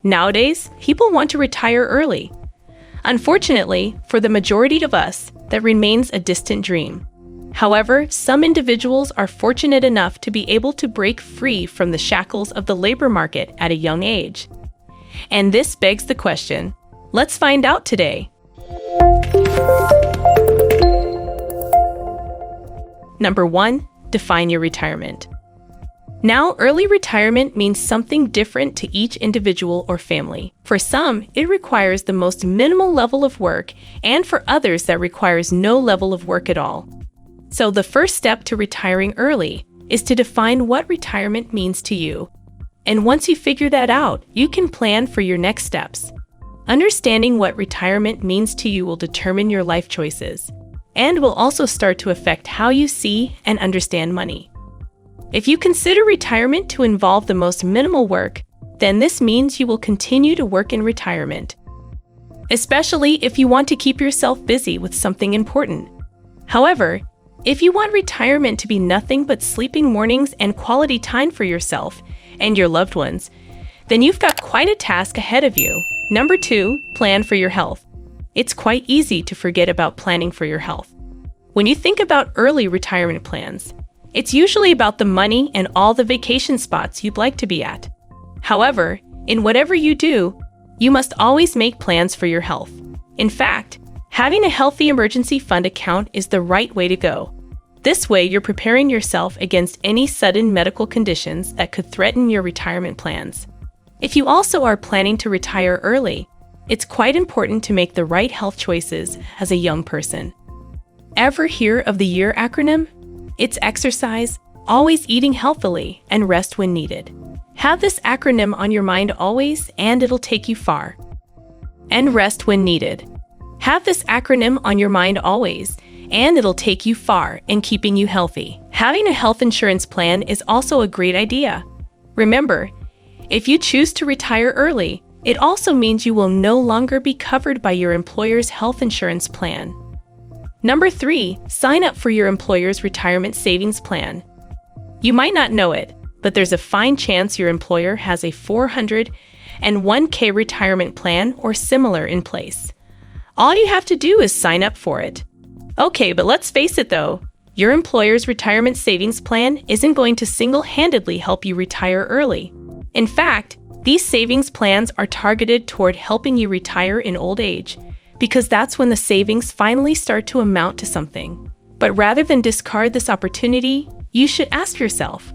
Nowadays, people want to retire early. Unfortunately, for the majority of us, that remains a distant dream. However, some individuals are fortunate enough to be able to break free from the shackles of the labor market at a young age. And this begs the question. Let's find out today. Number 1. Define your retirement. Now, early retirement means something different to each individual or family. For some, it requires the most minimal level of work, and for others that requires no level of work at all. So the first step to retiring early is to define what retirement means to you. And once you figure that out, you can plan for your next steps. Understanding what retirement means to you will determine your life choices, and will also start to affect how you see and understand money. If you consider retirement to involve the most minimal work, then this means you will continue to work in retirement, especially if you want to keep yourself busy with something important. However, if you want retirement to be nothing but sleeping mornings and quality time for yourself and your loved ones, then you've got quite a task ahead of you. Number 2, plan for your health. It's quite easy to forget about planning for your health. When you think about early retirement plans, it's usually about the money and all the vacation spots you'd like to be at. However, in whatever you do, you must always make plans for your health. In fact, having a healthy emergency fund account is the right way to go. This way, you're preparing yourself against any sudden medical conditions that could threaten your retirement plans. If you also are planning to retire early, it's quite important to make the right health choices as a young person. Ever hear of the YEAR acronym? It's exercise, always eating healthily, and rest when needed. Have this acronym on your mind always, and it'll take you far. And rest when needed. Have this acronym on your mind always, and it'll take you far in keeping you healthy. Having a health insurance plan is also a great idea. Remember, if you choose to retire early, it also means you will no longer be covered by your employer's health insurance plan. Number 3, sign up for your employer's retirement savings plan. You might not know it, but there's a fine chance your employer has a 401k retirement plan or similar in place. All you have to do is sign up for it. Okay, but let's face it though, your employer's retirement savings plan isn't going to single-handedly help you retire early. In fact, these savings plans are targeted toward helping you retire in old age, because that's when the savings finally start to amount to something. But rather than discard this opportunity, you should ask yourself,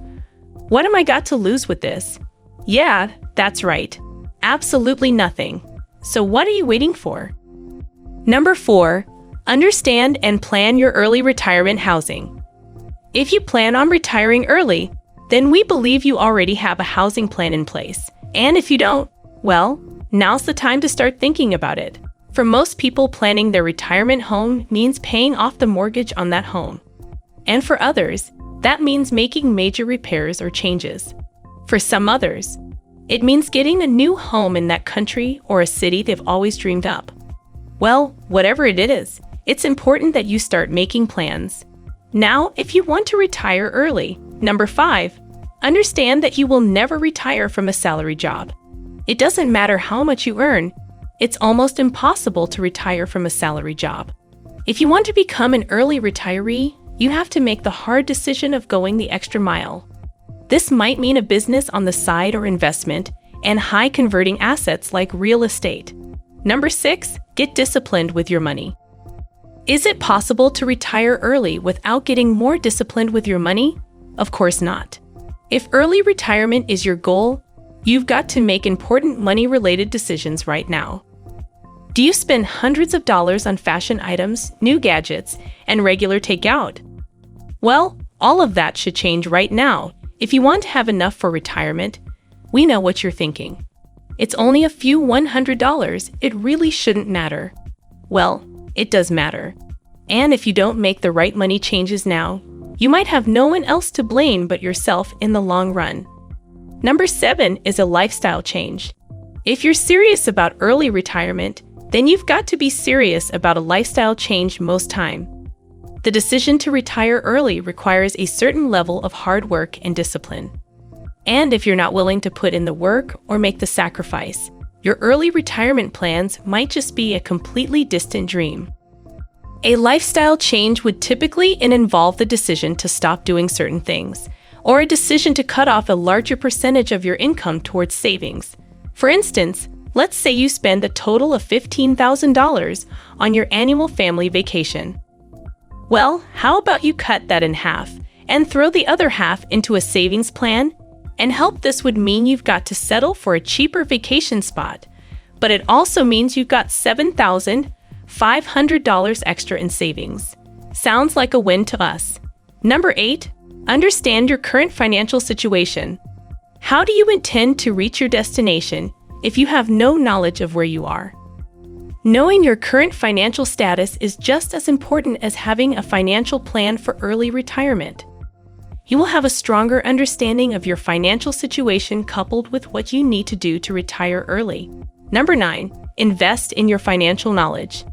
what am I got to lose with this? Yeah, that's right. Absolutely nothing. So what are you waiting for? Number 4, understand and plan your early retirement housing. If you plan on retiring early, then we believe you already have a housing plan in place. And if you don't, well, now's the time to start thinking about it. For most people, planning their retirement home means paying off the mortgage on that home. And for others, that means making major repairs or changes. For some others, it means getting a new home in that country or a city they've always dreamed up. Well, whatever it is, it's important that you start making plans. Now, if you want to retire early, number 5, understand that you will never retire from a salary job. It doesn't matter how much you earn, it's almost impossible to retire from a salary job. If you want to become an early retiree, you have to make the hard decision of going the extra mile. This might mean a business on the side or investment, and high converting assets like real estate. Number 6, get disciplined with your money. Is it possible to retire early without getting more disciplined with your money? Of course not. If early retirement is your goal, you've got to make important money-related decisions right now. Do you spend hundreds of dollars on fashion items, new gadgets, and regular takeout? Well, all of that should change right now. If you want to have enough for retirement, we know what you're thinking. It's only a few $100. It really shouldn't matter. Well, it does matter. And if you don't make the right money changes now, you might have no one else to blame but yourself in the long run. Number 7 is a lifestyle change. If you're serious about early retirement, then you've got to be serious about a lifestyle change most time. The decision to retire early requires a certain level of hard work and discipline. And if you're not willing to put in the work or make the sacrifice, your early retirement plans might just be a completely distant dream. A lifestyle change would typically involve the decision to stop doing certain things, or a decision to cut off a larger percentage of your income towards savings. For instance, let's say you spend a total of $15,000 on your annual family vacation. Well, how about you cut that in half and throw the other half into a savings plan? And help this would mean you've got to settle for a cheaper vacation spot, but it also means you've got $7,500 extra in savings. Sounds like a win to us. Number 8, understand your current financial situation. How do you intend to reach your destination if you have no knowledge of where you are? Knowing your current financial status is just as important as having a financial plan for early retirement. You will have a stronger understanding of your financial situation coupled with what you need to do to retire early. Number 9, invest in your financial knowledge.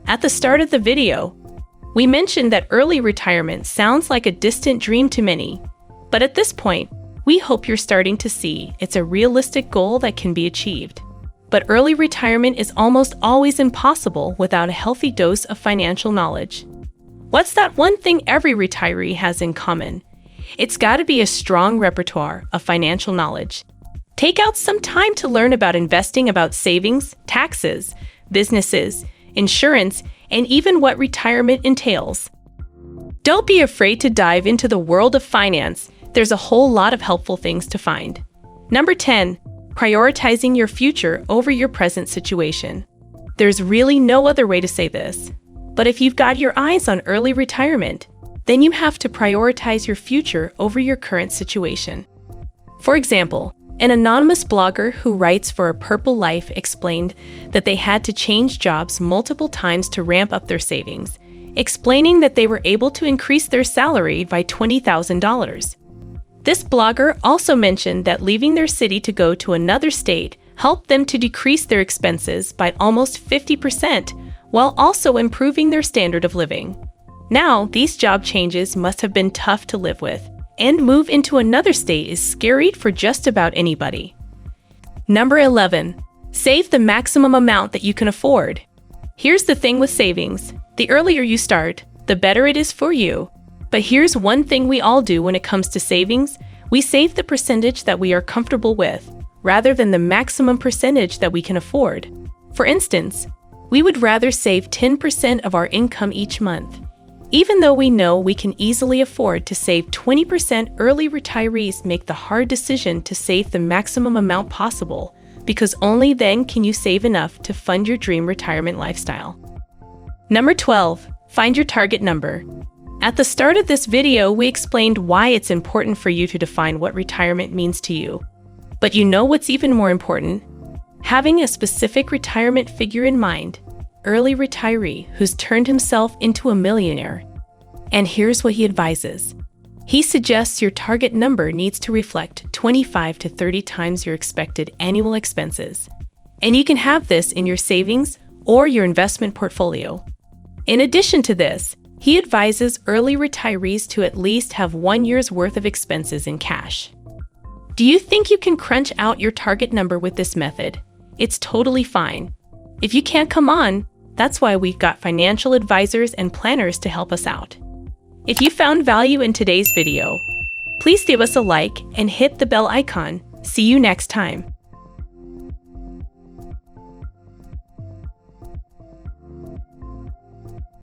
At the start of the video, we mentioned that early retirement sounds like a distant dream to many, but at this point, we hope you're starting to see it's a realistic goal that can be achieved. But early retirement is almost always impossible without a healthy dose of financial knowledge. What's that one thing every retiree has in common? It's got to be a strong repertoire of financial knowledge. Take out some time to learn about investing, about savings, taxes, businesses, insurance, and even what retirement entails. Don't be afraid to dive into the world of finance. There's a whole lot of helpful things to find. Number 10, prioritizing your future over your present situation. There's really no other way to say this, but if you've got your eyes on early retirement, then you have to prioritize your future over your current situation. For example, an anonymous blogger who writes for A Purple Life explained that they had to change jobs multiple times to ramp up their savings, explaining that they were able to increase their salary by $20,000. This blogger also mentioned that leaving their city to go to another state helped them to decrease their expenses by almost 50%, while also improving their standard of living. Now, these job changes must have been tough to live with, and move into another state is scary for just about anybody. Number 11, save the maximum amount that you can afford. Here's the thing with savings. The earlier you start, the better it is for you. But here's one thing we all do when it comes to savings. We save the percentage that we are comfortable with, rather than the maximum percentage that we can afford. For instance, we would rather save 10% of our income each month. Even though we know we can easily afford to save 20%, early retirees make the hard decision to save the maximum amount possible, because only then can you save enough to fund your dream retirement lifestyle. Number 12, find your target number. At the start of this video, we explained why it's important for you to define what retirement means to you. But you know what's even more important? Having a specific retirement figure in mind. Early retiree who's turned himself into a millionaire. And here's what he advises. He suggests your target number needs to reflect 25 to 30 times your expected annual expenses. And you can have this in your savings or your investment portfolio. In addition to this, he advises early retirees to at least have 1 year's worth of expenses in cash. Do you think you can crunch out your target number with this method? It's totally fine. If you can't come on, that's why we've got financial advisors and planners to help us out. If you found value in today's video, please give us a like and hit the bell icon. See you next time.